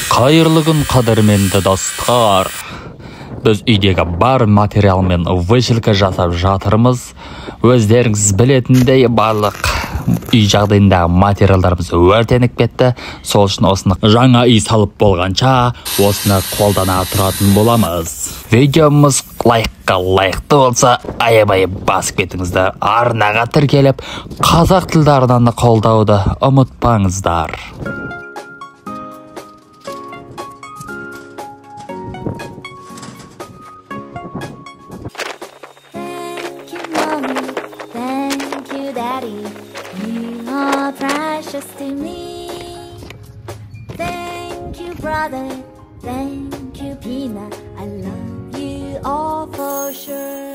Қайырлы күн қадірменді достар. Біз үйдегі бар материалмен вышілкі жасап жатырмыз. Өздеріңіз білетіндей барлық үй жағдайындағы материалдарымыз өртеніп кетті. Сол үшін осыны жаңа үй салып болғанша осыны қолдана тұратын боламыз. Видеомыз лайкқа лайықты болса, аябай басып кетіңіздер. Арнаға тіркеліп, қазақ тілді арнаны қолдауды ұмытпаңыздар. Daddy, you are precious to me. Thank you, brother. Thank you, Peanut. I love you all for sure.